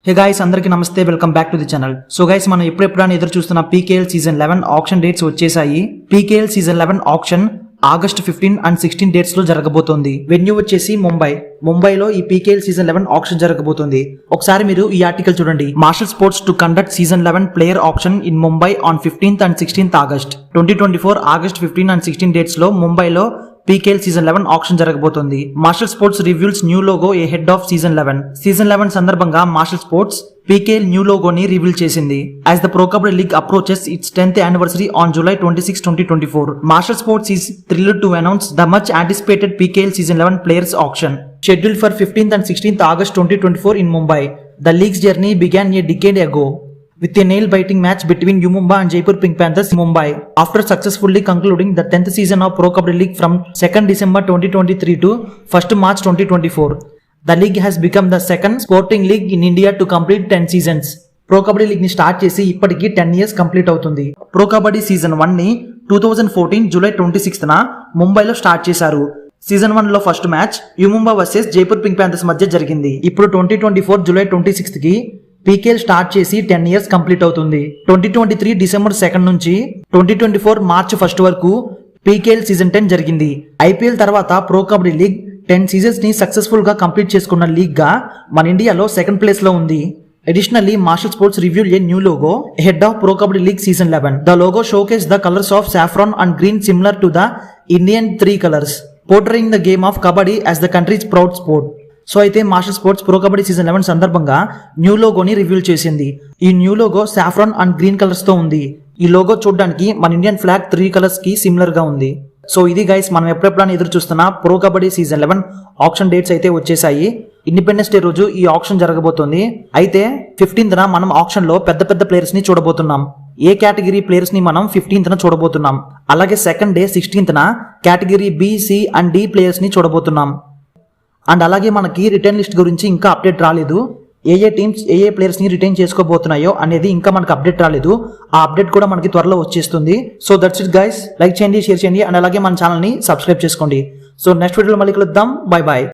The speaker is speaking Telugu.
హే గైస్ అందరికీ నమస్తే, welcome back to the channel. So guys మనం ఎప్పుడెప్పుడైనా ఎదురు చూస్తున్న పీకేఎల్ సీజన్ 11 ఆప్షన్ డేట్స్ వచ్చేసాయి. PKL season 11 option August 15 and 16 dates లో జరగబోతోంది. వెన్యూ వచ్చేసి ముంబైలో ఈ పీకేఎల్ సీజన్ 11 ఆప్షన్ జరగబోతోంది. ఒకసారి మీరు ఈ ఆర్టికల్ చూడండి. Mashal sports to conduct season 11 player auction in Mumbai on 15th and 16th August 2024 August 15 and 16 dates లో ముంబైలో పీకేఎల్ సీజన్ 11 ఆప్షన్ జరగబోతోంది. Mashal sports reveals new logo ahead of season 11. Season 11 సందర్భంగా మార్షల్ స్పోర్ట్స్ పీకేఎల్ న్యూ లోగోని రివీల్ చేసింది. As the pro kabaddi league approaches its 10th anniversary on July 26, 2024. Marshall Sports is thrilled to announce the much anticipated PKL season 11 players auction scheduled for 15th and 16th August 2024 in Mumbai. The league's journey began a decade ago with a nail-biting match between U Mumbai and Jaipur Pink Panthers in Mumbai. After successfully concluding the 10th season of Pro Kabaddi League from 2nd December 2023 to 1st March 2024, the league has become the second sporting league in India to complete 10 seasons. Pro kabaddi league ని స్టార్ట్ చేసి ఇప్పటికి 10 years కంప్లీట్ అవుతుంది. ప్రో కబడ్డీ సీజన్ 1 ని 2014 జూలై 26న ముంబైలో స్టార్ట్ చేశారు. సీజన్ 1 లో first match you Mumbai versus Jaipur pink Panthers మధ్య జరిగింది. ఇప్పుడు 2024 జూలై 26 కి పీకేఎల్ స్టార్ట్ చేసి 10 years కంప్లీట్ అవుతుంది. 2023 డిసెంబర్ 2 నుంచి 2024 మార్చ్ 1 వరకు పీకేఎల్ సీజన్ 10 జరిగింది. ఐపీఎల్ తర్వాత ప్రో కబడ్డీ లీగ్ 10 seasons ని సక్సెస్ఫుల్ గా కంప్లీట్ చేసుకున్న లీగ్ గా మన ఇండియాలో సెకండ్ ప్లేస్ లో ఉంది. Additionally, Marshall Sports revealed a new logo ahead of Pro Kabaddi League Season 11. The logo showcased the colors of saffron and green similar to the Indian three colors, portraying the game of Kabaddi as the country's proud sport. So అయితే Mashal sports pro kabaddi season 11 సందర్భంగా న్యూ లోగోని రివీల్ చేసింది. ఈ new logo saffron and green colours తో ఉంది. ఈ లోగో చూడడానికి మన ఇండియన్ ఫ్లాగ్ 3 కలర్స్ కి సిమిలర్ గా ఉంది. సో ఇది గైస్ మనం ఎప్పుడెప్పుడైనా ఎదురు చూస్తున్న pro kabaddi season 11 auction dates అయితే వచ్చేసాయి. ఇండిపెండెన్స్ డే రోజు ఈ ఆప్షన్ జరగబోతోంది. అయితే 15th మనం ఆప్షన్ లో పెద్ద పెద్ద ప్లేయర్స్ ని చూడబోతున్నాం. ఏ కేటగిరీ ప్లేయర్స్ ని మనం 15th చూడబోతున్నాం. అలాగే second day 16th category B, C and D players ని చూడబోతున్నాం. అండ్ అలాగే మనకి రిటర్న్ లిస్ట్ గురించి ఇంకా అప్డేట్ రాలేదు. ఏ టీమ్స్ ఏ ప్లేయర్స్ ని రిటైన్ చేసుకోబోతున్నాయో అనేది ఇంకా మనకు అప్డేట్ రాలేదు. ఆ అప్డేట్ కూడా మనకి త్వరలో వచ్చేస్తుంది. So that's it guys. Like చేయండి, షేర్ చేయండి అండ్ అలాగే మన ఛానల్ ని సబ్స్క్రైబ్ చేసుకోండి. సో నెక్స్ట్ వీడియోలో మళ్ళీ కలుద్దాం. Bye bye.